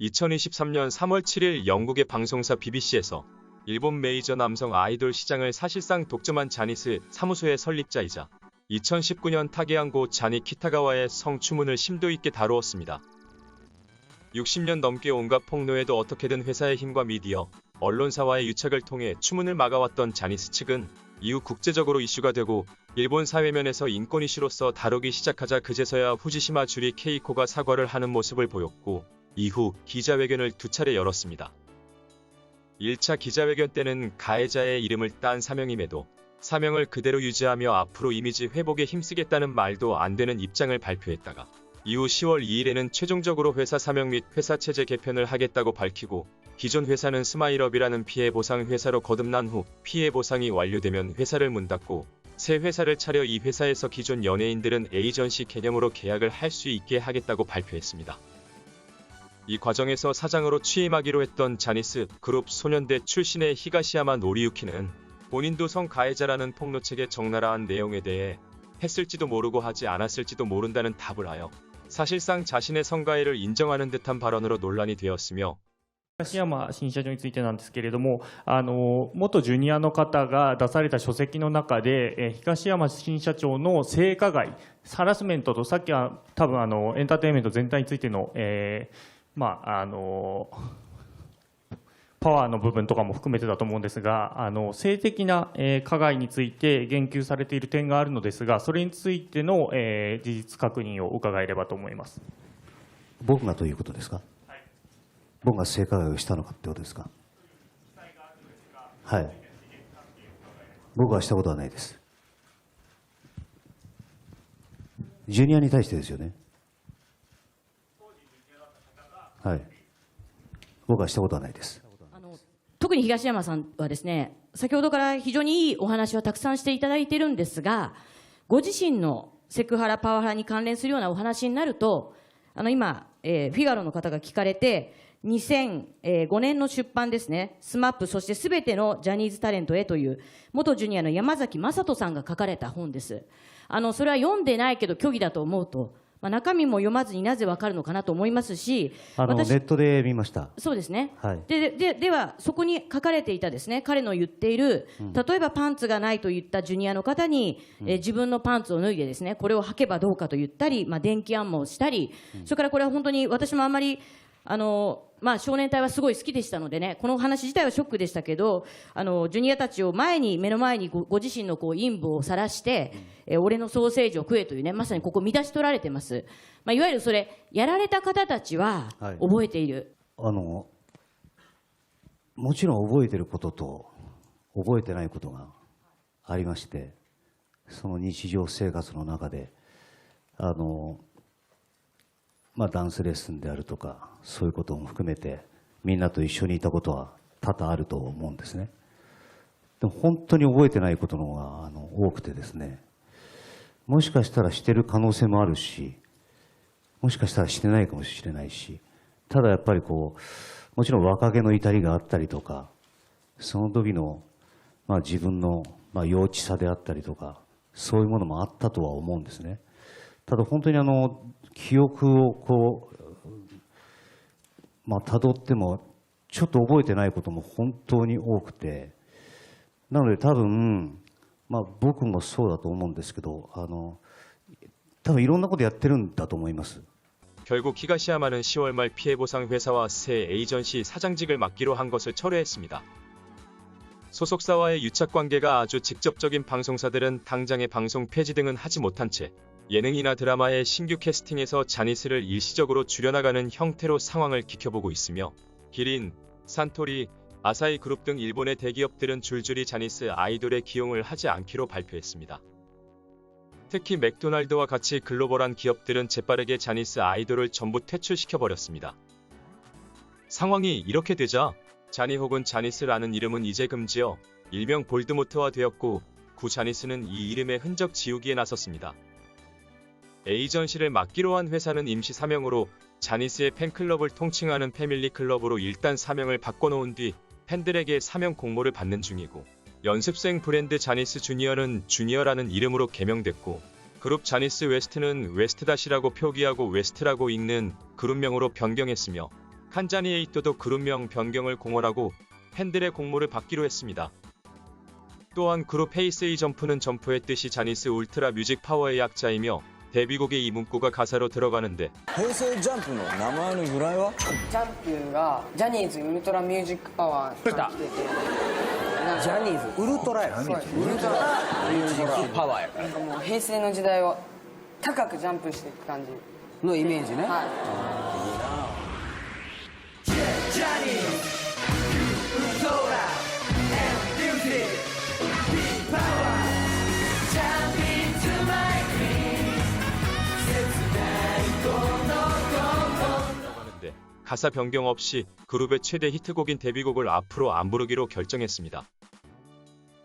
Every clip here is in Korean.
2023년 3월 7일 영국의 방송사 BBC에서 일본 메이저 남성 아이돌 시장을 사실상 독점한 자니스 사무소의 설립자이자 2019년 타계양고 자니 키타가와의 성추문을 심도 있게 다루었습니다. 60년 넘게 온갖 폭로에도 어떻게든 회사의 힘과 미디어, 언론사와의 유착을 통해 추문을 막아왔던 자니스 측은 이후 국제적으로 이슈가 되고 일본 사회면에서 인권 이슈로서 다루기 시작하자 그제서야 후지시마 주리 케이코가 사과를 하는 모습을 보였고 이후 기자회견을 2차례 열었습니다. 1차 기자회견 때는 가해자의 이름을 딴 사명임에도 사명을 그대로 유지하며 앞으로 이미지 회복에 힘쓰겠다는 말도 안 되는 입장을 발표했다가 이후 10월 2일에는 최종적으로 회사 사명 및 회사 체제 개편을 하겠다고 밝히고 기존 회사는 스마일업이라는 피해 보상 회사로 거듭난 후 피해 보상이 완료되면 회사를 문 닫고 새 회사를 차려 이 회사에서 기존 연예인들은 에이전시 개념으로 계약을 할 수 있게 하겠다고 발표했습니다. 이 과정에서 사장으로 취임하기로 했던 자니스 그룹 소년대 출신의 히가시야마 노리유키는 본인도 성가해자라는 폭로책의 적나라한 내용에 대해 했을지도 모르고 하지 않았을지도 모른다는 답을 하여 사실상 자신의 성가해를 인정하는 듯한 발언으로 논란이 되었으며東山新社長についてなんですけれども、元ジュニアの方が出された書籍の中で、東山新社長の性加害、ハラスメントと、さっきは多分エンターテインメント全体についての、パワーの部分とかも含めてだと思うんですが、性的な加害について言及されている点があるのですが、それについての事実確認を伺えればと思います。僕がということですか。僕が性加害をしたのかってことですか。はい。僕はしたことはないです。ジュニアに対してですよね。はい。僕はしたことはないです。特に東山さんはですね、先ほどから非常にいいお話はたくさんしていただいているんですが、ご自身のセクハラ、パワハラに関連するようなお話になると、今、フィガロの方が聞かれて、2005年の出版ですね、SMAP、そしてすべてのジャニーズタレントへという、元ジュニアの山崎雅人さんが書かれた本です。それは読んでないけど虚偽だと思うと。中身も読まずになぜわかるのかなと思いますし、ネットで見ました。そうですね。はい、では、そこに書かれていたですね、彼の言っている、例えばパンツがないといったジュニアの方に、自分のパンツを脱いでですね、これを履けばどうかと言ったり、電気暗もしたり、それからこれは本当に私もあんまり、少年隊はすごい好きでしたのでね、この話自体はショックでしたけど、ジュニアたちを目の前にご自身の陰部を晒して、俺のソーセージを食えというね、まさにここ見出し取られてます。いわゆるそれ、やられた方たちは覚えている。もちろん覚えていることと、覚えてないことがありまして、その日常生活の中で、ダンスレッスンであるとか、そういうことも含めて、みんなと一緒にいたことは多々あると思うんですね。でも本当に覚えてないことの方が多くてですね、もしかしたらしてる可能性もあるし、もしかしたらしてないかもしれないし、ただやっぱりもちろん若気の至りがあったりとか、その時の、自分の、幼稚さであったりとか、そういうものもあったとは思うんですね。ただ本当に記憶を辿ってもちょっと覚えてないことも本当に多くて、なので多分、僕もそうだと思うんですけど、多分いろんなことやってるんだと思います。결국 히가시야마는 10월 말 피해 보상 회사와 새 에이전시 사장직을 맡기로 한 것을 철회했습니다. 소속사와의 유착 관계가 아주 직접적인 방송사들은 당장의 방송 폐지 등은 하지 못한 채 예능이나 드라마의 신규 캐스팅에서 자니스를 일시적으로 줄여나가는 형태로 상황을 지켜보고 있으며 기린, 산토리, 아사히 그룹 등 일본의 대기업들은 줄줄이 자니스 아이돌의 기용을 하지 않기로 발표했습니다. 특히 맥도날드와 같이 글로벌한 기업들은 재빠르게 자니스 아이돌을 전부 퇴출시켜버렸습니다. 상황이 이렇게 되자 자니 혹은 자니스라는 이름은 이제 금지어 일명 볼드모트화 되었고 구 자니스는 이 이름의 흔적 지우기에 나섰습니다. 에이전시를 맡기로 한 회사는 임시 사명으로 자니스의 팬클럽을 통칭하는 패밀리 클럽으로 일단 사명을 바꿔놓은 뒤 팬들에게 사명 공모를 받는 중이고 연습생 브랜드 자니스 주니어는 주니어라는 이름으로 개명됐고 그룹 자니스 웨스트는 웨스트다시라고 표기하고 웨스트라고 읽는 그룹명으로 변경했으며 칸자니 에이토도 그룹명 변경을 공언하고 팬들의 공모를 받기로 했습니다. 또한 그룹 헤이세이 점프는 점프의 뜻이 자니스 울트라 뮤직 파워의 약자이며 데뷔곡의 이 문구가 가사로 들어가는데 平成ジャンプの名前の由来はジャンプがジャニーズウルトラミュージックパワーが来ててジャニーズウルトラやウルトラミュージックパワーやかなんかもう平成の時代を高くジャンプしていく感じらのイメージね、はい하는데 가사 변경 없이 그룹의 최대 히트곡인 데뷔곡을 앞으로 안 부르기로 결정했습니다.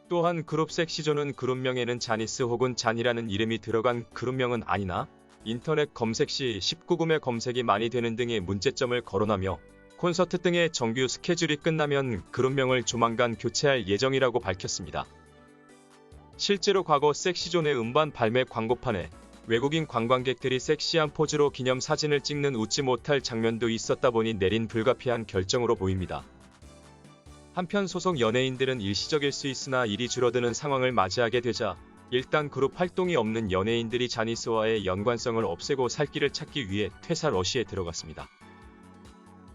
또한 그룹 섹시존은 그룹명에는 자니스 혹은 잔이라는 이름이 들어간 그룹명은 아니나 인터넷 검색 시 19금의 검색이 많이 되는 등의 문제점을 거론하며 콘서트 등의 정규 스케줄이 끝나면 그룹명을 조만간 교체할 예정이라고 밝혔습니다. 실제로 과거 섹시존의 음반 발매 광고판에 외국인 관광객들이 섹시한 포즈로 기념사진을 찍는 웃지 못할 장면도 있었다 보니 내린 불가피한 결정으로 보입니다. 한편 소속 연예인들은 일시적일 수 있으나 일이 줄어드는 상황을 맞이하게 되자 일단 그룹 활동이 없는 연예인들이 자니스와의 연관성을 없애고 살 길을 찾기 위해 퇴사 러시에 들어갔습니다.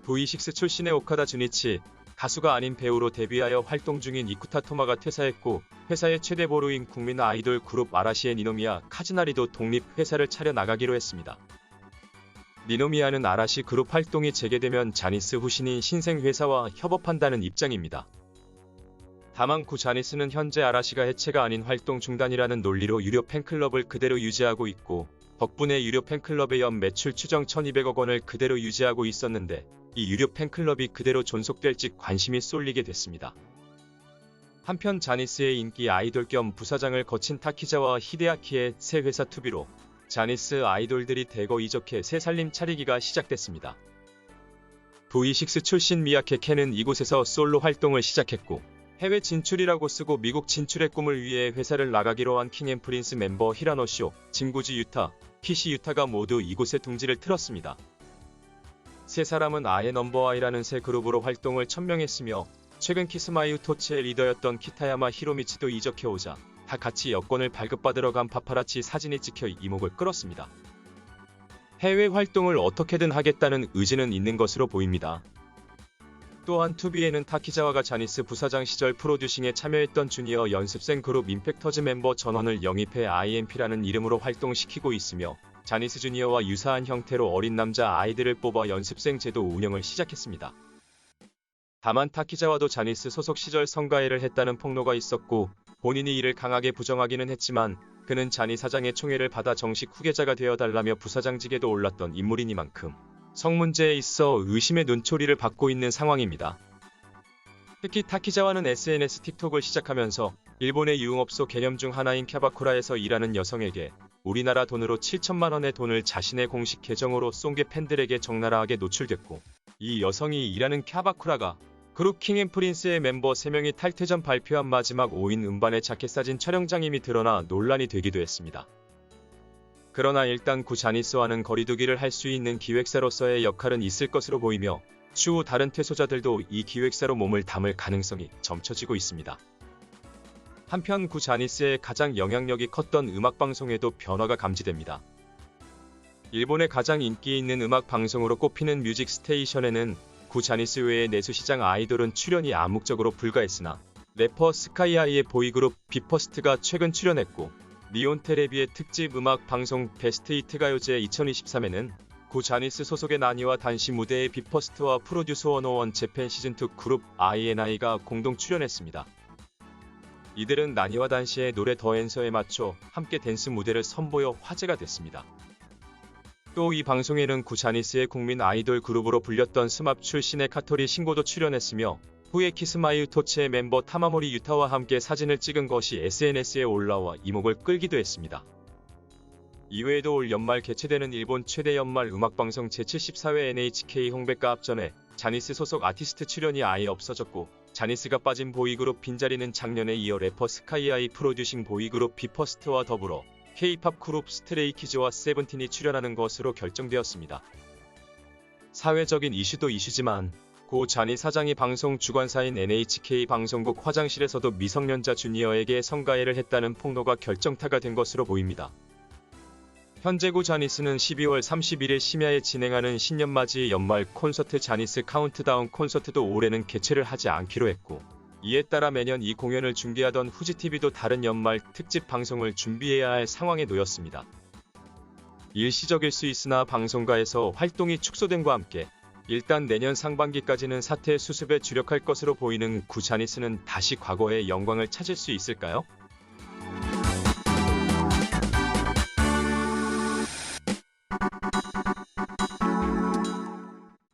V6 출신의 오카다 주니치, 가수가 아닌 배우로 데뷔하여 활동 중인 이쿠타 토마가 퇴사했고 회사의 최대 보루인 국민 아이돌 그룹 아라시의 니노미야 카즈나리도 독립 회사를 차려 나가기로 했습니다. 니노미야는 아라시 그룹 활동이 재개되면 자니스 후신인 신생 회사와 협업한다는 입장입니다. 다만 구 자니스는 현재 아라시가 해체가 아닌 활동 중단이라는 논리로 유료 팬클럽을 그대로 유지하고 있고 덕분에 유료 팬클럽의 연 매출 추정 1200억 원을 그대로 유지하고 있었는데 이 유료 팬클럽이 그대로 존속될지 관심이 쏠리게 됐습니다. 한편 자니스의 인기 아이돌 겸 부사장을 거친 타키자와 히데아키의 새 회사 투비로 자니스 아이돌들이 대거 이적해 새 살림 차리기가 시작됐습니다. V6 출신 미야케 켄은 이곳에서 솔로 활동을 시작했고 해외 진출이라고 쓰고 미국 진출의 꿈을 위해 회사를 나가기로 한 킹앤프린스 멤버 히라노쇼, 진구지 유타, 키시 유타가 모두 이곳에 둥지를 틀었습니다. 세 사람은 아예 넘버아이라는 새 그룹으로 활동을 천명했으며 최근 키스마이 토치의 리더였던 키타야마 히로미치도 이적해오자 다 같이 여권을 발급받으러 간 파파라치 사진이 찍혀 이목을 끌었습니다. 해외 활동을 어떻게든 하겠다는 의지는 있는 것으로 보입니다. 또한 투비에는 타키자와가 자니스 부사장 시절 프로듀싱에 참여했던 주니어 연습생 그룹 임팩터즈 멤버 전원을 영입해 IMP라는 이름으로 활동시키고 있으며 자니스 주니어와 유사한 형태로 어린 남자 아이들을 뽑아 연습생 제도 운영을 시작했습니다. 다만 타키자와도 자니스 소속 시절 성가해를 했다는 폭로가 있었고 본인이 이를 강하게 부정하기는 했지만 그는 자니 사장의 총애를 받아 정식 후계자가 되어달라며 부사장직에도 올랐던 인물이니만큼 성 문제에 있어 의심의 눈초리를 받고 있는 상황입니다. 특히 타키자와는 SNS 틱톡을 시작하면서 일본의 유흥업소 개념 중 하나인 캬바쿠라에서 일하는 여성에게 우리나라 돈으로 7천만 원의 돈을 자신의 공식 계정으로 쏜 게 팬들에게 적나라하게 노출됐고 이 여성이 일하는 캬바쿠라가 그룹 킹앤프린스의 멤버 3명이 탈퇴 전 발표한 마지막 5인 음반의 자켓 사진 촬영장임이 드러나 논란이 되기도 했습니다. 그러나 일단 구 자니스와는 거리두기를 할 수 있는 기획사로서의 역할은 있을 것으로 보이며 추후 다른 퇴소자들도 이 기획사로 몸을 담을 가능성이 점쳐지고 있습니다. 한편 구 자니스의 가장 영향력이 컸던 음악방송에도 변화가 감지됩니다. 일본의 가장 인기 있는 음악 방송으로 꼽히는 뮤직 스테이션에는 구 자니스 외의 내수시장 아이돌은 출연이 암묵적으로 불가했으나 래퍼 스카이하이의 보이그룹 비퍼스트가 최근 출연했고 니온 테레비의 특집 음악 방송 베스트 히트 가요제 2023에는 구 자니스 소속의 나니와 단시 무대의 비퍼스트와 프로듀서 101 재팬 시즌2 그룹 INI가 공동 출연했습니다. 이들은 나니와 단시의 노래 더 앤서에 맞춰 함께 댄스 무대를 선보여 화제가 됐습니다. 또 이 방송에는 구 자니스의 국민 아이돌 그룹으로 불렸던 스맙 출신의 카토리 신고도 출연했으며 후에 키스마이 토치의 멤버 타마모리 유타와 함께 사진을 찍은 것이 SNS에 올라와 이목을 끌기도 했습니다. 이외에도 올 연말 개최되는 일본 최대 연말 음악방송 제74회 NHK 홍백가 앞전에 자니스 소속 아티스트 출연이 아예 없어졌고 자니스가 빠진 보이그룹 빈자리는 작년에 이어 래퍼 스카이하이 프로듀싱 보이그룹 비퍼스트와 더불어 K-팝 그룹 스트레이키즈와 세븐틴이 출연하는 것으로 결정되었습니다. 사회적인 이슈도 이슈지만 고 자니 사장이 방송 주관사인 NHK 방송국 화장실에서도 미성년자 주니어에게 성가해를 했다는 폭로가 결정타가 된 것으로 보입니다. 현재 고 자니스는 12월 31일 심야에 진행하는 신년맞이 연말 콘서트 자니스 카운트다운 콘서트도 올해는 개최를 하지 않기로 했고, 이에 따라 매년 이 공연을 중계하던 후지TV도 다른 연말 특집 방송을 준비해야 할 상황에 놓였습니다. 일시적일 수 있으나 방송가에서 활동이 축소됨과 함께 일단 내년 상반기까지는 사태 수습에 주력할 것으로 보이는 구 자니스는 다시 과거의 영광을 찾을 수 있을까요?